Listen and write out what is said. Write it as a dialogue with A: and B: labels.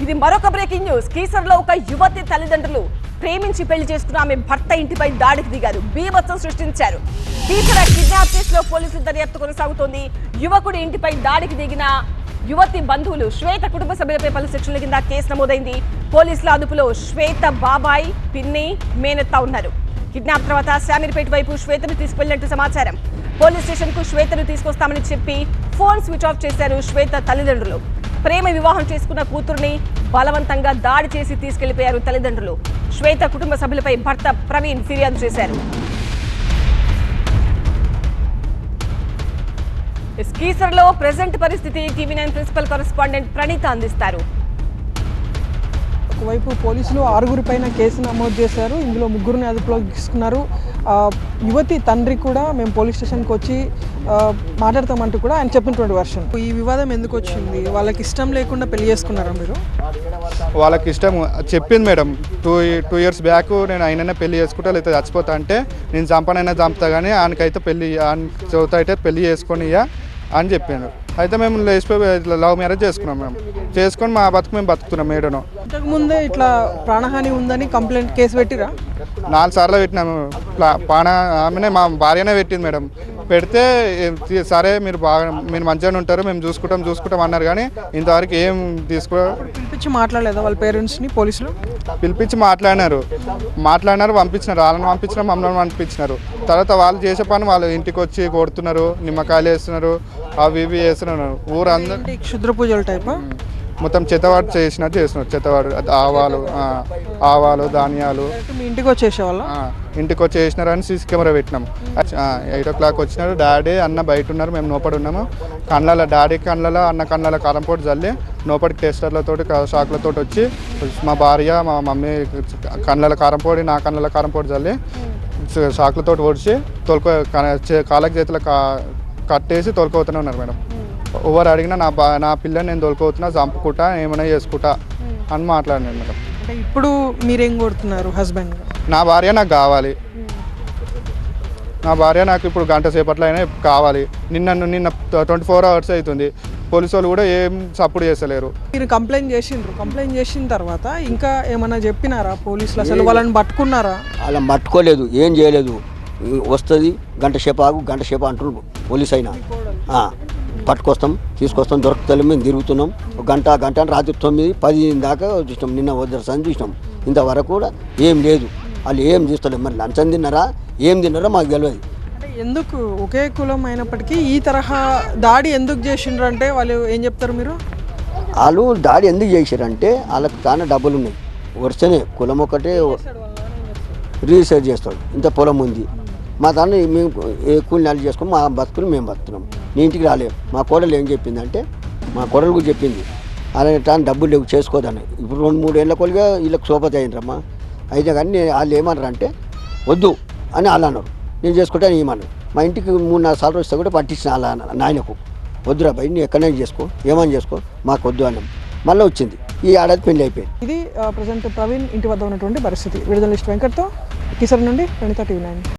A: ఇది మరొక breaking news. కీసర్లో ఒక యువతి తల్లిదండ్రులు ప్రేమించి పెళ్లి చేసుకున్న ఆమె భర్త ఇంటిపై దాడికి దిగారు, బీభత్సం సృష్టించారు. కీసర కిడ్నాప్ కేసులో పోలీసుల దర్యాప్తు కొనసాగుతోంది. యువకుడి ఇంటిపై దాడికి దిగిన యువతి బంధువులు శ్వేత కుటుంబ సభ్యులపై పలు సెక్షన్ల కింద కేసు నమోదైంది. పోలీసుల అదుపులో శ్వేత బాబాయ్, పిన్ని, మేనత్త ఉన్నారు. కిడ్నాప్ తర్వాత శామీర్పేట వైపు శ్వేతను తీసుకెళ్లినట్టు సమాచారం. పోలీస్ స్టేషన్ కు శ్వేతను తీసుకొస్తామని చెప్పి ఫోన్ స్విచ్ ఆఫ్ చేశారు శ్వేత తల్లిదండ్రులు. ప్రేమ వివాహం చేసుకున్న కూతుర్ని బలవంతంగా దాడి చేసి తీసుకెళ్లిపోయారు తల్లిదండ్రులు. శ్వేత కుటుంబ సభ్యులపై భర్త ప్రవీణ్ ఫిర్యాదు చేశారు. కీసర్లో ప్రెజెంట్ పరిస్థితి టీవీ9 ప్రిన్సిపల్ కరెస్పాండెంట్ ప్రణీత అందిస్తారు.
B: ఒకవైపు పోలీసులు 6 పైన కేసు నమోదు చేశారు. ఇందులో 3 అదుపులోకి తీసుకున్నారు. యువతి తండ్రి కూడా మేము పోలీస్ స్టేషన్కి వచ్చి మాట్లాడతామంటూ కూడా ఆయన చెప్పినటువంటి వర్షన్. ఈ వివాదం ఎందుకు వచ్చింది? వాళ్ళకి ఇష్టం లేకుండా పెళ్లి చేసుకున్నారా మీరు?
C: వాళ్ళకి ఇష్టం చెప్పింది మేడం. 2 ఇయర్స్ బ్యాక్ నేను ఆయననే పెళ్లి చేసుకుంటా లేకపోతే చచ్చిపోతా అంటే నేను చంపనైనా చంపుతా కానీ ఆయనకైతే పెళ్లి చదువుతా అయితే పెళ్లి చేసుకొని అని చెప్పాను. అయితే మేము లవ్ మ్యారేజ్ చేసుకున్నాం. మేము చేసుకొని మా బతుకు మేము బతుకుతున్నాం. మేడను
B: ఇంతకుముందే ఇట్లా ప్రాణహాని ఉందని కంప్లైంట్ కేసు పెట్టిరా?
C: 4 సార్లు పెట్టినాము. ఆమెనే మా భార్యనే పెట్టింది మేడం. పెడితే సరే మీరు మంచిగానే ఉంటారు, మేము చూసుకుంటాం అన్నారు. కానీ ఇంతవరకు ఏం
B: పిలిపించి మాట్లాడలేదా వాళ్ళ పేరెంట్స్ని? పోలీసులు
C: పిలిపించి మాట్లాడినారు, పంపించినారు. వాళ్ళని పంపించినారు, మమ్మల్ని పంపించినారు. తర్వాత వాళ్ళు చేసే పని వాళ్ళు ఇంటికి వచ్చి కొడుతున్నారు, నిమ్మకాయలు వేస్తున్నారు, అవి ఇవి వేస్తున్నారు. ఊరందరూ
B: క్షుద్ర పూజల టైప్
C: మొత్తం చెత్తవాడు చేసినట్టు చేస్తున్నారు. చెత్తవాడు ఆవాలు ధాన్యాలు
B: మీ ఇంటికి వచ్చేసేవాళ్ళ
C: ఇంటికి వచ్చి చేసినారని సీసీ కెమెరా పెట్టినాం. 8 o'clock వచ్చినారు. డాడీ అన్న బయట ఉన్నారు, మేము లోపల ఉన్నాము. డాడీ కళ్ళలో అన్న కళ్ళలో కారంపోటు చల్లి లోపలికి టెస్టర్లతో షాక్లతో వచ్చి మా భార్య మా మమ్మీ కళ్ళలో కారంపొడి నా కళ్ళలో కారంపోటు చల్లి షాక్లతో ఓడిచి కాళ్ళకి చేతులు కట్టేసి తోలుకోతూనే ఉన్నారు మేడం. ఎవరు అడిగినా నా పిల్లని నేను తోలుకోతున్నా, చంపుకుంటా, ఏమైనా చేసుకుంటా అని మాట్లాడినాను మేడం.
B: అంటే ఇప్పుడు మీరేం కోరుతున్నారు? హస్బెండ్
C: నా భార్య నాకు కావాలి. నా భార్య నాకు ఇప్పుడు గంట సేపట్లో అయినా కావాలి. నిన్న 24 hours అవుతుంది. పోలీసు వాళ్ళు కూడా ఏం సపోర్ట్ చేస్తలేరు.
B: మీరు కంప్లైంట్ చేసిన తర్వాత ఇంకా ఏమన్నా చెప్పినారా పోలీసులు? అసలు వాళ్ళని పట్టుకున్నారా?
D: వాళ్ళని పట్టుకోలేదు, ఏం చేయలేదు. వస్తుంది గంట సేపు ఆగు, గంట సేపు అంటున్నారు పోలీస్ అయినా. పట్టుకొస్తాం, తీసుకొస్తాం, దొరుకుతలే, మేము తిరుగుతున్నాం. గంట అని రాత్రి 9, 10 దాకా చూసినాం. నిన్న వద్దరసని చూసినాం. ఇంతవరకు కూడా ఏం లేదు. వాళ్ళు ఏం చూస్తలేము. మరి లంచం తిన్నారా, ఏం తిన్నారో మాకు తెలియదు.
B: అంటే ఎందుకు ఒకే కులం అయినప్పటికీ ఈ తరహా దాడి ఎందుకు చేసిండ్రు అంటే వాళ్ళు ఏం చెప్తారు? మీరు
D: వాళ్ళు దాడి ఎందుకు చేశారంటే వాళ్ళకి చాలా డబ్బులు ఉన్నాయి. వరుసనే కులం ఒకటే రీసెర్చ్ చేస్తాడు. ఇంత పొలం ఉంది మా దాన్ని, మేము కూలి నాలు చేసుకొని మా బతుకులు మేము బతుకుతున్నాం. నీ ఇంటికి రాలేము. మా కోడలు ఏం చెప్పిందంటే, మా కోడలు కూడా చెప్పింది అలాగే తాను డబ్బులు లేవు చేసుకోదని. ఇప్పుడు 2-3 ఏళ్ళ కొలిగా వీళ్ళకి సోపతి అయిండ్రమ్మా. అయితే కానీ వాళ్ళు ఏమన్నారు అంటే వద్దు అని వాళ్ళు అన్నారు. నేను చేసుకుంటాను ఏమన్నారు. మా ఇంటికి 3-4 సార్లు వస్తే కూడా పట్టించిన వాళ్ళ నాయనకు వద్దురా భయ్, నీ ఎక్కడైనా చేసుకో, ఏమని చేసుకో, మాకు వద్దు అన్నాం. మళ్ళీ వచ్చింది. ఈ ఏడాది పెళ్లి అయిపోయింది.
B: ఇది ప్రజెంట్ ప్రవీణ్ ఇంటి వద్ద ఉన్నటువంటి పరిస్థితి. విడుదల లిస్ట్ వెంకట్తో కీసర్ నుండి ప్రణీత, టీవీ9.